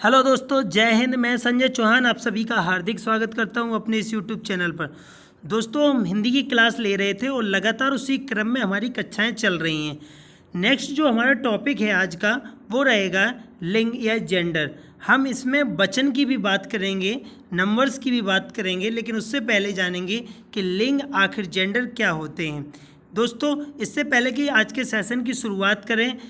Hello दोस्तों, जय हिंद। मैं संजय चौहान आप सभी का हार्दिक स्वागत करता हूं अपने इस यूट्यूब चैनल पर। दोस्तों, हम हिंदी की क्लास ले रहे थे और लगातार उसी क्रम में हमारी कक्षाएं चल रही हैं। नेक्स्ट जो हमारा टॉपिक है आज का वो रहेगा लिंग या जेंडर। हम इसमें वचन की भी बात करेंगे, नंबर्स की भी बात करेंगे, लेकिन उससे पहले जानेंगे कि लिंग आखिर जेंडर क्या होते हैं। दोस्तों, इससे पहले कि आज के सेशन की शुरुआत करें,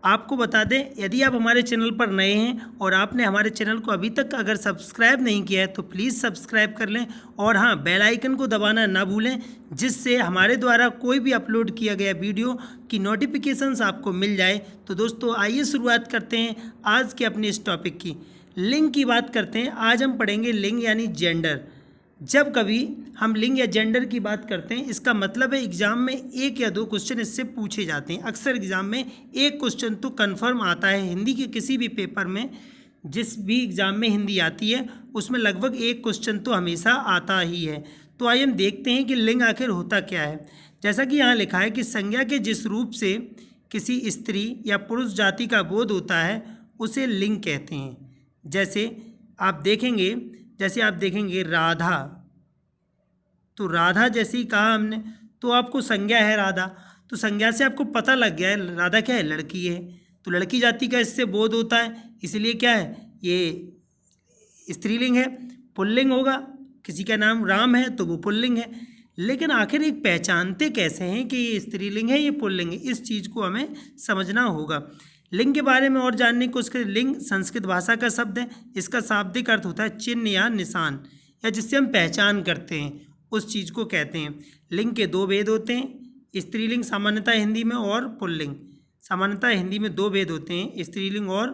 आपको बता दें, यदि आप हमारे चैनल पर नए हैं और आपने हमारे चैनल को अभी तक अगर सब्सक्राइब नहीं किया है तो प्लीज़ सब्सक्राइब कर लें और हाँ, बेल आइकन को दबाना ना भूलें, जिससे हमारे द्वारा कोई भी अपलोड किया गया वीडियो की नोटिफिकेशंस आपको मिल जाए। तो दोस्तों, आइए शुरुआत करते हैं आज के अपने इस टॉपिक की। लिंग की बात करते हैं। आज हम पढ़ेंगे लिंग यानी जेंडर। जब कभी हम लिंग या जेंडर की बात करते हैं, इसका मतलब है एग्जाम में एक या दो क्वेश्चन इससे पूछे जाते हैं। अक्सर एग्जाम में एक क्वेश्चन तो कंफर्म आता है। हिंदी के किसी भी पेपर में, जिस भी एग्ज़ाम में हिंदी आती है, उसमें लगभग एक क्वेश्चन तो हमेशा आता ही है। तो आइए हम देखते हैं कि लिंग आखिर होता क्या है। जैसा कि यहाँ लिखा है कि संज्ञा के जिस रूप से किसी स्त्री या पुरुष जाति का बोध होता है उसे लिंग कहते हैं। जैसे आप देखेंगे राधा, तो राधा जैसी कहा हमने तो आपको संज्ञा है राधा, तो संज्ञा से आपको पता लग गया है राधा क्या है, लड़की है। तो लड़की जाति का इससे बोध होता है, इसलिए क्या है, ये स्त्रीलिंग है। पुल्लिंग होगा, किसी का नाम राम है तो वो पुल्लिंग है। लेकिन आखिर एक पहचानते कैसे हैं कि ये स्त्रीलिंग है, ये पुल्लिंग है, इस चीज़ को हमें समझना होगा। लिंग के बारे में और जानने को, उसके लिंग संस्कृत भाषा का शब्द है। इसका शाब्दिक अर्थ होता है चिन्ह या निशान, या जिससे हम पहचान करते हैं उस चीज़ को कहते हैं। लिंग के दो भेद होते हैं, स्त्रीलिंग सामान्यतः हिंदी में और पुल्लिंग। सामान्यतः हिंदी में दो भेद होते हैं, स्त्रीलिंग और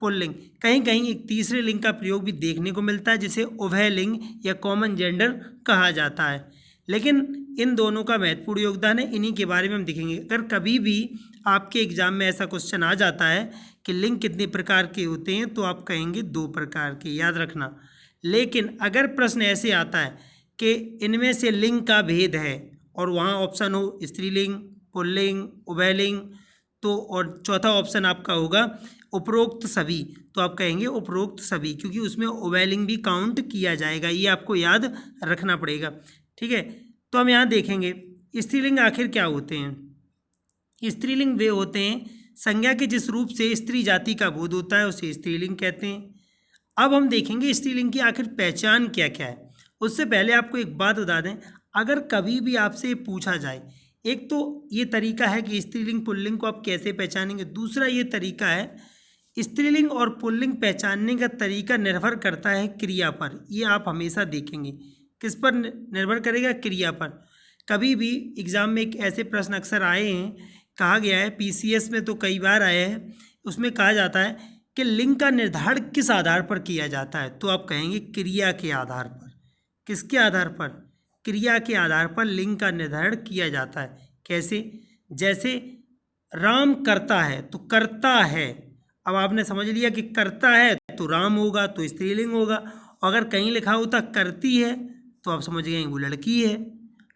पुल्लिंग। कहीं कहीं एक तीसरे लिंग का प्रयोग भी देखने को मिलता है, जिसे उभय लिंग या कॉमन जेंडर कहा जाता है। लेकिन इन दोनों का महत्वपूर्ण योगदान है, इन्हीं के बारे में हम देखेंगे। अगर कभी भी आपके एग्जाम में ऐसा क्वेश्चन आ जाता है कि लिंग कितने प्रकार के होते हैं, तो आप कहेंगे दो प्रकार के, याद रखना। लेकिन अगर प्रश्न ऐसे आता है कि इनमें से लिंग का भेद है और वहाँ ऑप्शन हो स्त्रीलिंग, पुल्लिंग, उभयलिंग, तो और चौथा ऑप्शन आपका होगा उपरोक्त सभी, तो आप कहेंगे उपरोक्त सभी, क्योंकि उसमें उभयलिंग भी काउंट किया जाएगा। ये आपको याद रखना पड़ेगा, ठीक है। तो हम यहाँ देखेंगे स्त्रीलिंग आखिर क्या होते हैं। स्त्रीलिंग वे होते हैं संज्ञा के जिस रूप से स्त्री जाति का बोध होता है उसे स्त्रीलिंग कहते हैं। अब हम देखेंगे स्त्रीलिंग की आखिर पहचान क्या क्या है। उससे पहले आपको एक बात बता दें, अगर कभी भी आपसे पूछा जाए, एक तो ये तरीका है कि स्त्रीलिंग पुल्लिंग को आप कैसे पहचानेंगे, दूसरा ये तरीका है स्त्रीलिंग और पुल्लिंग पहचानने का तरीका निर्भर करता है क्रिया पर। ये आप हमेशा देखेंगे, किस पर निर्भर करेगा, क्रिया पर। कभी भी एग्ज़ाम में एक ऐसे प्रश्न अक्सर आए हैं, कहा गया है पीसीएस में तो कई बार आए हैं, उसमें कहा जाता है कि लिंग का निर्धारण किस आधार पर किया जाता है, तो आप कहेंगे क्रिया के आधार पर। किसके आधार पर, क्रिया के आधार पर लिंग का निर्धारण किया जाता है। कैसे, जैसे राम करता है तो करता है, अब आपने समझ लिया कि करता है तो राम होगा, तो स्त्रीलिंग होगा। अगर कहीं लिखा होता करती है तो आप समझ गए वो लड़की है।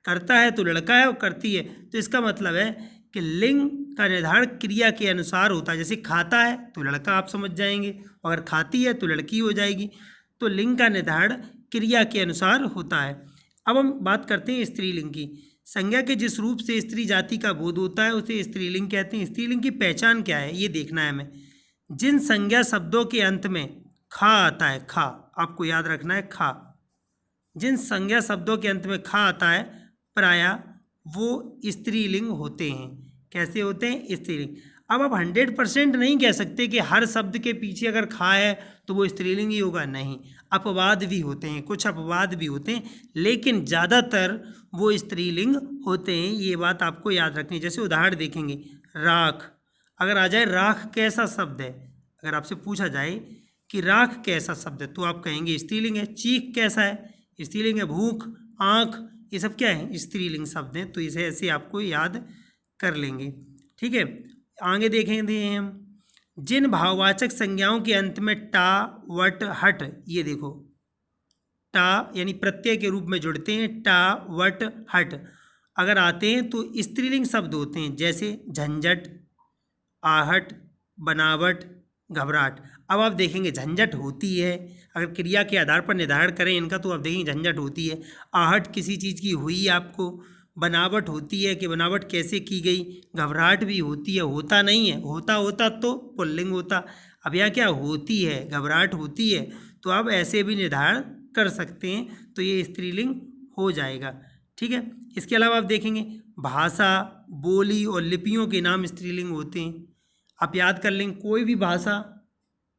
करता है तो लड़का है और करती है, तो इसका मतलब है कि लिंग का निर्धारण क्रिया के अनुसार होता है। जैसे खाता है तो लड़का आप समझ जाएंगे, अगर खाती है तो लड़की हो जाएगी। तो लिंग का निर्धारण क्रिया के अनुसार होता है। अब हम बात करते हैं स्त्रीलिंग की। संज्ञा के जिस रूप से स्त्री जाति का बोध होता है उसे स्त्रीलिंग कहते हैं। स्त्रीलिंग की पहचान क्या है ये देखना है हमें। जिन संज्ञा शब्दों के अंत में खा आता है, खा आपको याद रखना है, खा, जिन संज्ञा शब्दों के अंत में खा आता है प्रायः वो स्त्रीलिंग होते हैं। कैसे होते हैं, स्त्रीलिंग। अब आप 100% नहीं कह सकते कि हर शब्द के पीछे अगर खा है तो वो स्त्रीलिंग ही होगा, नहीं, अपवाद भी होते हैं, कुछ अपवाद भी होते हैं, लेकिन ज़्यादातर वो स्त्रीलिंग होते हैं। ये बात आपको याद रखनी है। जैसे उदाहरण देखेंगे, राख, अगर आ जाए राख कैसा शब्द है, अगर आपसे पूछा जाए कि राख कैसा शब्द है तो आप कहेंगे स्त्रीलिंग है। चीख कैसा है, स्त्रीलिंग है। भूख, आँख, ये सब क्या है, स्त्रीलिंग शब्द हैं। तो इसे ऐसे आपको याद कर लेंगे, ठीक है। आगे देखेंगे हम, जिन भाववाचक संज्ञाओं के अंत में टा, वट, हट, ये देखो टा यानी प्रत्यय के रूप में जुड़ते हैं, टा, वट, हट अगर आते हैं तो स्त्रीलिंग शब्द होते हैं। जैसे झंझट, आहट, बनावट, घबराहट। अब आप देखेंगे झंझट होती है, अगर क्रिया के आधार पर निर्धारण करें इनका तो आप देखेंगे झंझट होती है। आहट किसी चीज़ की हुई आपको, बनावट होती है कि बनावट कैसे की गई, घबराहट भी होती है, होता नहीं है, होता होता तो पुल्लिंग होता। अब यहाँ क्या होती है, घबराहट होती है, तो आप ऐसे भी निर्धारण कर सकते हैं, तो ये स्त्रीलिंग हो जाएगा। ठीक है, इसके अलावा आप देखेंगे भाषा, बोली और लिपियों के नाम स्त्रीलिंग होते हैं। आप याद कर लें, कोई भी भाषा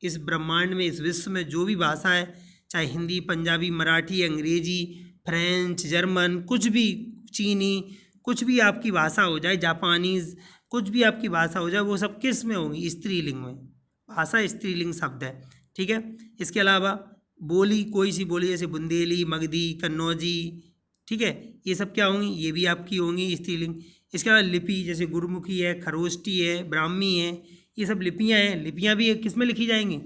इस ब्रह्मांड में, इस विश्व में जो भी भाषा है, चाहे हिंदी, पंजाबी, मराठी, अंग्रेजी, फ्रेंच, जर्मन, कुछ भी, चीनी, कुछ भी आपकी भाषा हो जाए, जापानीज़, कुछ भी आपकी भाषा हो जाए, वो सब किस में होगी, स्त्रीलिंग में। भाषा स्त्रीलिंग शब्द है। ठीक है, इसके अलावा बोली, कोई सी बोली जैसे बुंदेली, मगधी, कन्नौजी, ठीक है, ये सब क्या होंगी, ये भी आपकी होंगी स्त्रीलिंग। इसके अलावा लिपि जैसे गुरुमुखी है, खरोष्टी है, ब्राह्मी है, ये सब लिपियाँ हैं। लिपियाँ भी किस में लिखी जाएंगी,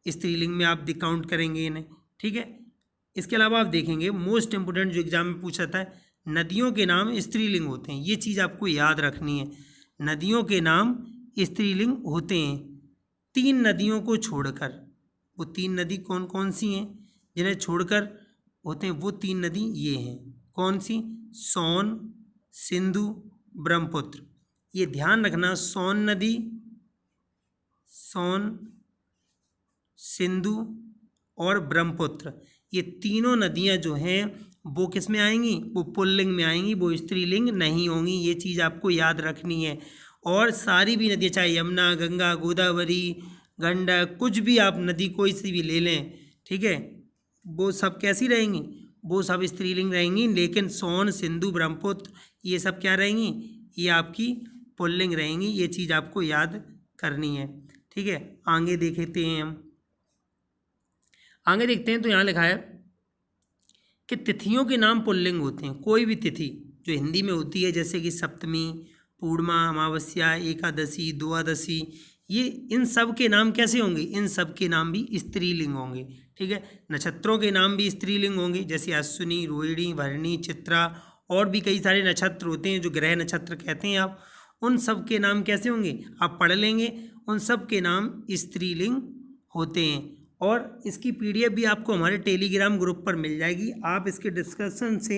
स्त्रीलिंग में आप काउंट करेंगे इन्हें। ठीक है, इसके अलावा आप देखेंगे मोस्ट इंपोर्टेंट जो एग्जाम में पूछा था, नदियों के नाम स्त्रीलिंग होते हैं, ये चीज़ आपको याद रखनी है। नदियों के नाम स्त्रीलिंग होते हैं 3 नदियों को छोड़कर। वो 3 नदी कौन कौन सी हैं जिन्हें छोड़कर होते हैं, वो 3 नदी ये हैं, कौन सी, सोन, सिंधु, ब्रह्मपुत्र। ये ध्यान रखना, सोन नदी, सोन, सिंधु और ब्रह्मपुत्र, ये तीनों नदियां जो हैं वो किस में आएंगी, वो पुल्लिंग में आएंगी, वो स्त्रीलिंग नहीं होंगी। ये चीज़ आपको याद रखनी है। और सारी भी नदियाँ, चाहे यमुना, गंगा, गोदावरी, गंडक, कुछ भी आप नदी कोई सी भी ले लें, ठीक है, वो सब कैसी रहेंगी, वो सब स्त्रीलिंग रहेंगी। लेकिन सोन, सिंधु, ब्रह्मपुत्र, ये सब क्या रहेंगी, ये आपकी पुल्लिंग रहेंगी। ये चीज़ आपको याद करनी है। ठीक है, आगे देखते हैं हम, आगे देखते हैं तो यहाँ लिखा है कि तिथियों के नाम पुल्लिंग होते हैं। कोई भी तिथि जो हिंदी में होती है, जैसे कि सप्तमी, पूर्णिमा, अमावस्या, एकादशी, द्वादशी, ये इन सब के नाम कैसे होंगे, इन सब के नाम भी स्त्रीलिंग होंगे। ठीक है, नक्षत्रों के नाम भी स्त्रीलिंग होंगे, जैसे अश्विनी, रोहिणी, भरणी, चित्रा, और भी कई सारे नक्षत्र होते हैं जो ग्रह नक्षत्र कहते हैं आप, उन सब के नाम कैसे होंगे, आप पढ़ लेंगे, उन सब के नाम स्त्रीलिंग होते हैं। और इसकी पीडीएफ भी आपको हमारे टेलीग्राम ग्रुप पर मिल जाएगी। आप इसके डिस्कशन से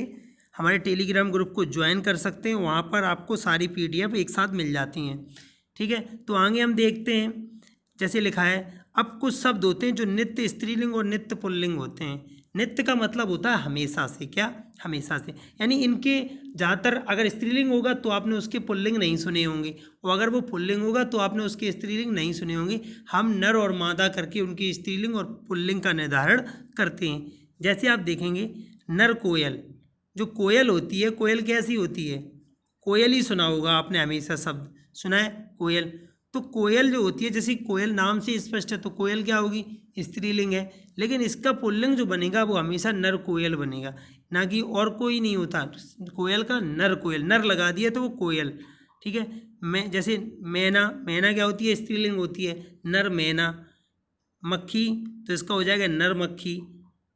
हमारे टेलीग्राम ग्रुप को ज्वाइन कर सकते हैं, वहाँ पर आपको सारी पीडीएफ एक साथ मिल जाती हैं। ठीक है, तो आगे हम देखते हैं, जैसे लिखा है, अब कुछ शब्द होते हैं जो नित्य स्त्रीलिंग और नित्य पुल्लिंग होते हैं। नित्य का मतलब होता है हमेशा से, क्या, हमेशा से, यानी इनके ज़्यादातर अगर स्त्रीलिंग होगा तो आपने उसके पुल्लिंग नहीं सुने होंगे, और अगर वो पुल्लिंग होगा तो आपने उसके स्त्रीलिंग नहीं सुने होंगे। हम नर और मादा करके उनकी स्त्रीलिंग और पुल्लिंग का निर्धारण करते हैं। जैसे आप देखेंगे, नर कोयल, जो कोयल होती है, कोयल कैसी होती है, कोयल ही सुना होगा आपने, हमेशा शब्द सुना है कोयल। तो कोयल जो होती है, जैसे कोयल नाम से स्पष्ट है, तो कोयल क्या होगी, स्त्रीलिंग है, लेकिन इसका पुल्लिंग जो बनेगा वो हमेशा नर कोयल बनेगा, ना कि और कोई नहीं होता। कोयल का नर कोयल, नर लगा दिया तो वो कोयल। ठीक है, मैं जैसे मैना, मैना क्या होती है, स्त्रीलिंग होती है, नर मैना। मक्खी, तो इसका हो जाएगा नर मक्खी।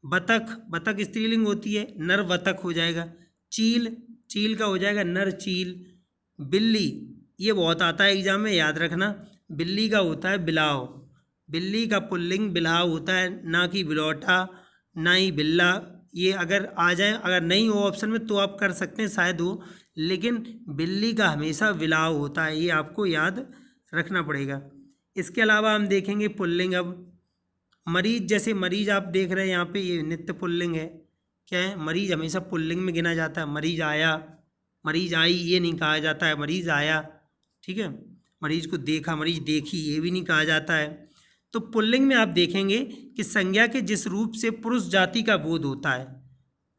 बतख, बतख स्त्रीलिंग होती है, नर बतख हो जाएगा। चील, चील का हो जाएगा नर चील। बिल्ली, ये बहुत आता है एग्जाम में, याद रखना, बिल्ली का होता है बिलाव, बिल्ली का पुल्लिंग बिलाव होता है, ना कि बिलौटा, ना ही बिल्ला। ये अगर आ जाए, अगर नहीं हो ऑप्शन में तो आप कर सकते हैं, शायद हो, लेकिन बिल्ली का हमेशा बिलाव होता है, ये आपको याद रखना पड़ेगा। इसके अलावा हम देखेंगे पुल्लिंग, अब मरीज, जैसे मरीज आप देख रहे हैं यहाँ पे, ये नित्य पुल्लिंग है, क्या है, मरीज हमेशा पुल्लिंग में गिना जाता है। मरीज आया, मरीज आई, ये नहीं कहा जाता है, मरीज आया। ठीक है, मरीज को देखा, मरीज देखी, ये भी नहीं कहा जाता है। तो पुल्लिंग में आप देखेंगे कि संज्ञा के जिस रूप से पुरुष जाति का बोध होता है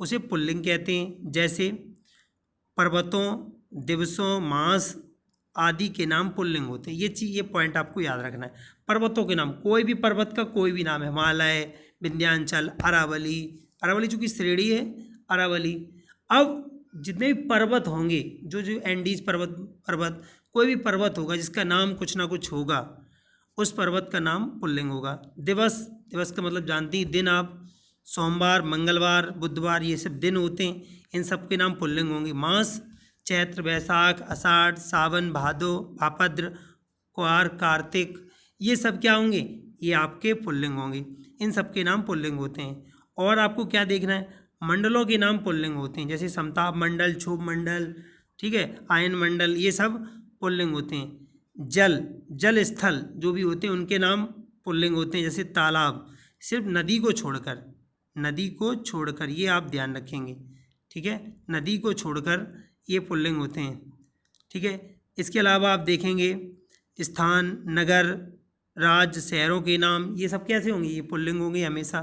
उसे पुल्लिंग कहते हैं। जैसे पर्वतों, दिवसों, मास आदि के नाम पुल्लिंग होते हैं। ये पॉइंट आपको याद रखना है। पर्वतों के नाम, कोई भी पर्वत का कोई भी नाम है, हिमालय, विंध्याचल, अरावली, अरावली चूँकि श्रेणी है, अरावली। अब जितने भी पर्वत होंगे, जो जो एंडीज पर्वत कोई भी पर्वत होगा जिसका नाम कुछ ना कुछ होगा, उस पर्वत का नाम पुल्लिंग होगा। दिवस, दिवस का मतलब जानती हैं, दिन। आप सोमवार, मंगलवार, बुधवार, ये सब दिन होते हैं, इन सब के नाम पुल्लिंग होंगे। मास, चैत्र, बैसाख, आषाढ़, सावन, भादो, भाद्र, क्वार, कार्तिक, ये सब क्या होंगे, ये आपके पुल्लिंग होंगे, इन सब के नाम पुल्लिंग होते हैं। और आपको क्या देखना है, मंडलों के नाम पुल्लिंग होते हैं, जैसे समताप मंडल, क्षोभ मंडल, ठीक है, आयन मंडल, ये सब पुल्लिंग होते हैं। जल स्थल जो भी होते हैं उनके नाम पुल्लिंग होते हैं, जैसे तालाब, सिर्फ नदी को छोड़कर ये आप ध्यान रखेंगे, ठीक है, नदी को छोड़कर ये पुल्लिंग होते हैं, ठीक है। इसके अलावा आप देखेंगे स्थान, नगर, राज्य, शहरों के नाम, ये सब कैसे होंगे, ये पुल्लिंग होंगे हमेशा।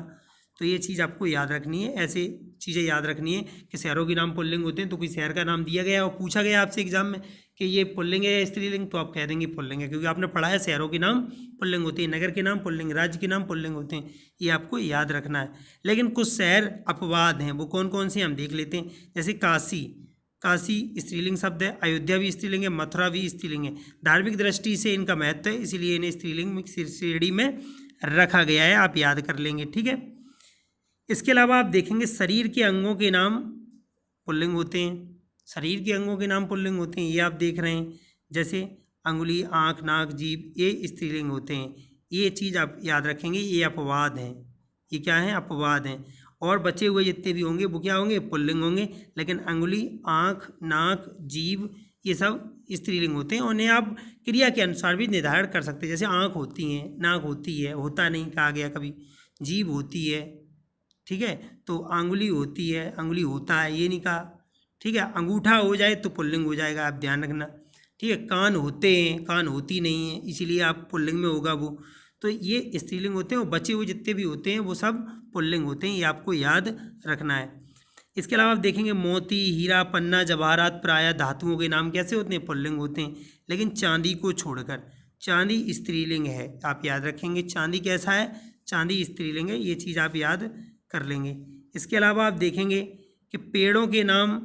तो ये चीज़ आपको याद रखनी है, ऐसे चीज़ें याद रखनी है कि शहरों के नाम पुल्लिंग होते हैं। तो कोई शहर का नाम दिया गया और पूछा गया आपसे एग्जाम में कि ये पुल्लिंग है या स्त्रीलिंग, तो आप कह देंगे पुल्लिंग है, क्योंकि आपने पढ़ा है शहरों के नाम पुल्लिंग होते हैं, नगर के नाम पुल्लिंग, राज्य के नाम पुल्लिंग होते हैं, ये आपको याद रखना है। लेकिन कुछ शहर अपवाद हैं, वो कौन कौन से हम देख लेते हैं। जैसे काशी स्त्रीलिंग शब्द है, अयोध्या भी स्त्रीलिंग है, मथुरा भी स्त्रीलिंग है। धार्मिक दृष्टि से इनका महत्व है, इसीलिए इन्हें स्त्रीलिंग श्रेणी में रखा गया है, आप याद कर लेंगे, ठीक है। इसके अलावा आप देखेंगे शरीर के अंगों के नाम पुल्लिंग होते हैं, शरीर के अंगों के नाम पुल्लिंग होते हैं, ये आप देख रहे हैं। जैसे अंगुली, आँख, नाक, जीभ, ये स्त्रीलिंग होते हैं। ये चीज़ आप याद रखेंगे, ये अपवाद हैं, ये क्या हैं, अपवाद हैं। और बचे हुए जितने भी होंगे वो क्या होंगे, पुल्लिंग होंगे। लेकिन अंगुली, आँख, नाक, जीभ, ये सब स्त्रीलिंग होते हैं। उन्हें आप क्रिया के अनुसार भी निर्धारण कर सकते हैं, जैसे आँख होती है, नाक होती है, होता नहीं कहा गया कभी, जीभ होती है, ठीक है, तो अंगुली होती है, अंगुली होता है, ये नहीं कहा, ठीक है। अंगूठा हो जाए तो पुल्लिंग हो जाएगा, आप ध्यान रखना, ठीक है। कान होते हैं, कान होती नहीं है, इसीलिए आप पुल्लिंग में होगा वो, तो ये स्त्रीलिंग होते हैं। और बचे हुए जितने भी होते हैं वो सब पुल्लिंग होते हैं, ये आपको याद रखना है। इसके अलावा आप देखेंगे मोती, हीरा, पन्ना, जवाहरात प्रायः धातुओं के नाम कैसे होते हैं, पुल्लिंग होते हैं। लेकिन चांदी को छोड़कर, चांदी स्त्रीलिंग है, आप याद रखेंगे। चांदी कैसा है, चांदी स्त्रीलिंग है, ये चीज़ आप याद कर लेंगे। इसके अलावा आप देखेंगे कि पेड़ों के नाम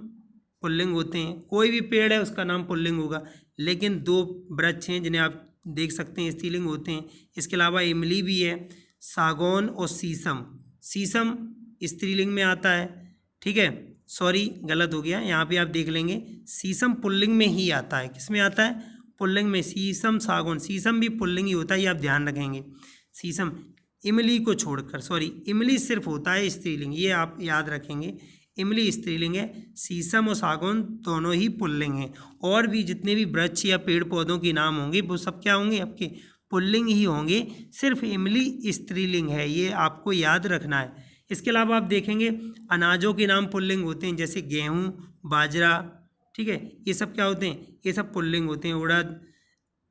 पुल्लिंग होते हैं, कोई भी पेड़ है उसका नाम पुल्लिंग होगा। लेकिन 2 वृक्ष हैं जिन्हें आप देख सकते हैं स्त्रीलिंग होते हैं। इसके अलावा इमली भी है, सागौन और शीशम, शीशम स्त्रीलिंग में आता है, ठीक है। सॉरी गलत हो गया, यहाँ पे आप देख लेंगे शीशम पुल्लिंग में ही आता है। किस में आता है, पुल्लिंग में। शीशम, सागौन, शीशम भी पुल्लिंग ही होता है, ये आप ध्यान रखेंगे। शीशम, इमली को छोड़कर, सॉरी इमली सिर्फ होता है स्त्रीलिंग, ये आप याद रखेंगे, इमली स्त्रीलिंग है। शीशम और सागौन दोनों ही पुल्लिंग हैं। और भी जितने भी वृक्ष या पेड़ पौधों के नाम होंगे वो सब क्या होंगे, आपके पुल्लिंग ही होंगे, सिर्फ इमली स्त्रीलिंग है, ये आपको याद रखना है। इसके अलावा आप देखेंगे अनाजों के नाम पुल्लिंग होते हैं, जैसे गेहूँ, बाजरा, ठीक है, ये सब क्या होते हैं, ये सब पुल्लिंग होते हैं, उड़द।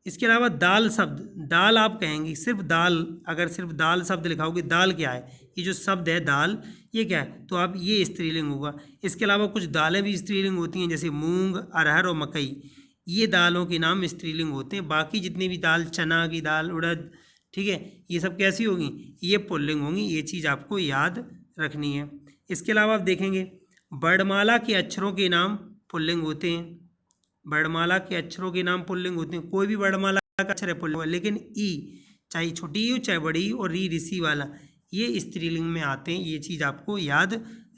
इसके अलावा दाल शब्द, दाल आप कहेंगे, सिर्फ दाल, अगर सिर्फ दाल शब्द लिखाओगे, दाल क्या है, ये जो शब्द है दाल, ये क्या है, तो आप ये स्त्रीलिंग होगा। इसके अलावा कुछ दालें भी स्त्रीलिंग होती हैं, जैसे मूंग, अरहर और मकई, ये दालों के नाम स्त्रीलिंग होते हैं। बाकी जितने भी दाल, चना की दाल, उड़द, ठीक है, ये सब कैसी होंगी, ये पुल्लिंग होंगी, ये चीज़ आपको याद रखनी है। इसके अलावा आप देखेंगे वर्णमाला के अक्षरों के नाम पुल्लिंग होते हैं, वर्णमाला के अक्षरों के नाम पुल्लिंग होते हैं। कोई भी वर्णमाला का अक्षर है पुल्लिंग, लेकिन ई, चाहे छोटी हो चाहे बड़ी, और री, ऋषि वाला, ये स्त्रीलिंग में आते हैं, ये चीज़ आपको याद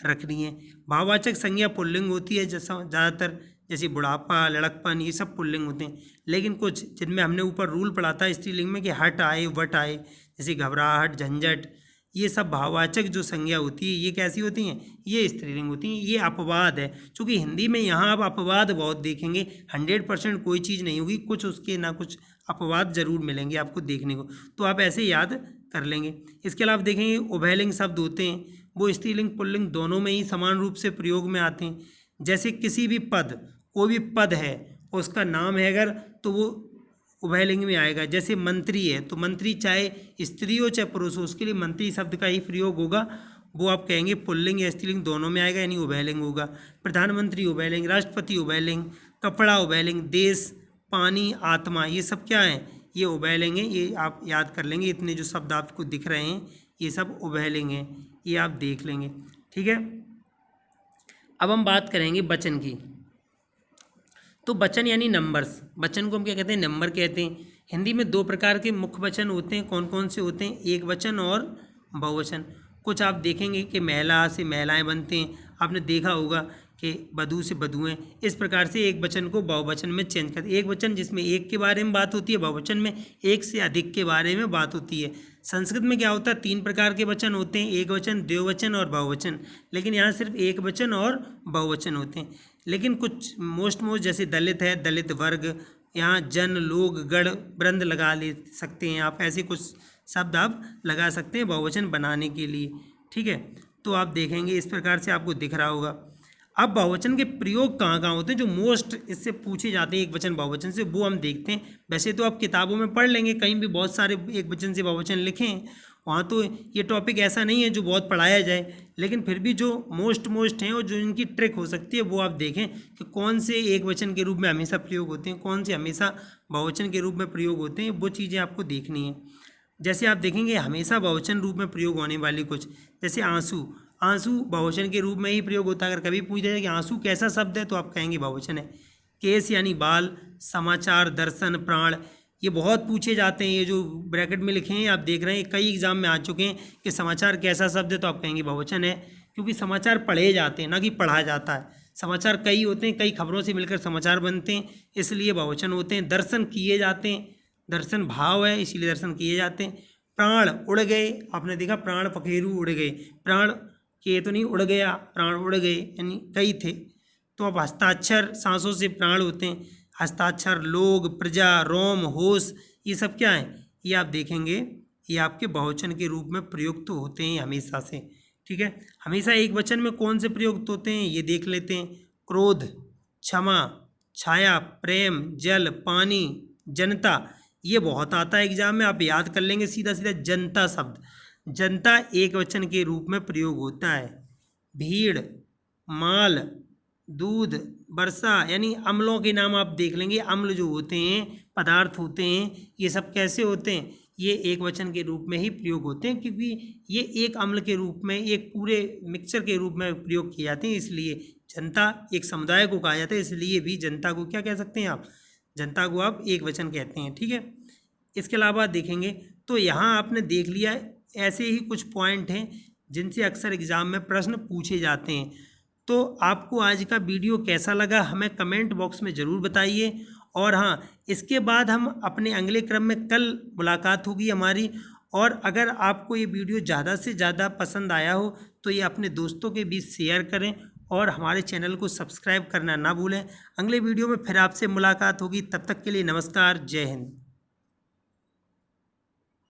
रखनी है। भाववाचक संज्ञा पुल्लिंग होती है ज़्यादातर, जैसे बुढ़ापा, लड़कपन, ये सब पुल्लिंग होते हैं। लेकिन कुछ जिनमें हमने ऊपर रूल पढ़ा था स्त्रीलिंग में कि हट आए, वट आए, जैसे घबराहट, झंझट, ये सब भाववाचक जो संज्ञा होती है ये कैसी होती हैं, ये स्त्रीलिंग होती हैं। ये अपवाद है, चूँकि हिंदी में यहाँ आप अपवाद बहुत देखेंगे, 100% कोई चीज़ नहीं होगी, कुछ उसके ना कुछ अपवाद जरूर मिलेंगे आपको देखने को, तो आप ऐसे याद कर लेंगे। इसके अलावा देखेंगे उभयलिंग शब्द होते हैं, वो स्त्रीलिंग पुल्लिंग दोनों में ही समान रूप से प्रयोग में आते हैं। जैसे किसी भी पद, कोई भी पद है उसका नाम है अगर, तो वो उभयलिंग में आएगा। जैसे मंत्री है, तो मंत्री चाहे स्त्री हो चाहे पुरुष हो, उसके लिए मंत्री शब्द का ही प्रयोग होगा, वो आप कहेंगे पुल्लिंग या स्त्रीलिंग दोनों में आएगा, यानी उभयलिंग होगा। प्रधानमंत्री उभयलिंग, राष्ट्रपति उभयलिंग, कपड़ा उभयलिंग, देश, पानी, आत्मा, ये सब क्या है, ये उभयलिंग है, ये आप याद कर लेंगे। इतने जो शब्द आपको दिख रहे हैं ये सब उभयलिंग हैं, ये आप देख लेंगे, ठीक है। अब हम बात करेंगे वचन की। तो वचन यानी नंबर्स, वचन को हम क्या कहते हैं, नंबर कहते हैं। हिंदी में 2 प्रकार के मुख्य वचन होते हैं, कौन कौन से होते हैं, एक वचन और बहुवचन। कुछ आप देखेंगे कि महिला से महिलाएं बनते हैं, आपने देखा होगा कि बधू से बधुएं, इस प्रकार से एक वचन को बहुवचन में चेंज करते। एक वचन जिसमें एक के बारे में बात होती है, बहुवचन में एक से अधिक के बारे में बात होती है। संस्कृत में क्या होता है, 3 प्रकार के वचन होते हैं, एक वचन, द्विवचन और बहुवचन, लेकिन यहाँ सिर्फ एक वचन और बहुवचन होते हैं। लेकिन कुछ मोस्ट जैसे दलित है, दलित वर्ग, यहाँ जन, लोग, गण, वृंद लगा ले सकते हैं आप, ऐसे कुछ शब्द आप लगा सकते हैं बहुवचन बनाने के लिए। ठीक है, तो आप देखेंगे इस प्रकार से आपको दिख रहा होगा। अब बहुवचन के प्रयोग कहाँ कहाँ होते हैं, जो मोस्ट इससे पूछे जाते हैं एक वचन बहुवचन से, वो हम देखते हैं। वैसे तो आप किताबों में पढ़ लेंगे, कहीं भी बहुत सारे एक वचन से बहुवचन लिखे हैं, वहाँ तो ये टॉपिक ऐसा नहीं है जो बहुत पढ़ाया जाए, लेकिन फिर भी जो मोस्ट हैं और जो इनकी ट्रिक हो सकती है वो आप देखें कि कौन से एक वचन के रूप में हमेशा प्रयोग होते हैं, कौन से हमेशा बहुवचन के रूप में प्रयोग होते हैं, वो चीज़ें आपको देखनी है। जैसे आप देखेंगे हमेशा बहुवचन रूप में प्रयोग होने वाली कुछ, जैसे आंसू, आंसू बहुवचन के रूप में ही प्रयोग होता है। अगर कभी पूछ दिया जाए कि आंसू कैसा शब्द है, तो आप कहेंगे बहुवचन है। केस यानी बाल, समाचार, दर्शन, प्राण, ये बहुत पूछे जाते हैं। ये जो ब्रैकेट में लिखे हैं आप देख रहे हैं, कई एग्जाम में आ चुके हैं कि समाचार कैसा शब्द है, तो आप कहेंगे बहुवचन है, क्योंकि समाचार पढ़े जाते हैं ना कि पढ़ा जाता है। समाचार कई होते हैं, कई खबरों से मिलकर समाचार बनते हैं, इसलिए बहुवचन होते हैं। दर्शन किए जाते हैं, दर्शन भाव है इसीलिए दर्शन किए जाते हैं। प्राण, उड़ गए, आपने देखा प्राण पखेरु उड़ गए, प्राण के तो नहीं उड़ गया, प्राण उड़ गए, यानी कई थे। तो अब हस्ताक्षर, सांसों से प्राण होते हैं, हस्ताक्षर, लोग, प्रजा, रोम, होश, ये सब क्या है, ये आप देखेंगे ये आपके बहुवचन के रूप में प्रयुक्त होते हैं हमेशा से। ठीक है, हमेशा एक वचन में कौन से प्रयुक्त होते हैं ये देख लेते हैं। क्रोध, क्षमा, छाया, प्रेम, जल, पानी, जनता, ये बहुत आता है एग्जाम में, आप याद कर लेंगे सीधा सीधा। जनता शब्द, जनता एक वचन के रूप में प्रयोग होता है। भीड़, माल, दूध, वर्षा, यानी अम्लों के नाम आप देख लेंगे। अम्ल जो होते हैं, पदार्थ होते हैं, ये सब कैसे होते हैं, ये एक वचन के रूप में ही प्रयोग होते हैं, क्योंकि ये एक अम्ल के रूप में, एक पूरे मिक्सचर के रूप में प्रयोग किए जाते हैं। इसलिए जनता एक समुदाय को कहा जाता है, इसलिए भी जनता को क्या कह सकते हैं आप, जनता को आप एक वचन कहते हैं। ठीक है, इसके अलावा देखेंगे तो यहाँ आपने देख लिया, ऐसे ही कुछ पॉइंट हैं जिनसे अक्सर एग्ज़ाम में प्रश्न पूछे जाते हैं। तो आपको आज का वीडियो कैसा लगा हमें कमेंट बॉक्स में ज़रूर बताइए। और हाँ, इसके बाद हम अपने अगले क्रम में कल मुलाकात होगी हमारी। और अगर आपको ये वीडियो ज़्यादा से ज़्यादा पसंद आया हो तो ये अपने दोस्तों के बीच शेयर करें और हमारे चैनल को सब्सक्राइब करना ना भूलें। अगले वीडियो में फिर आपसे मुलाकात होगी, तब तक के लिए नमस्कार, जय हिंद।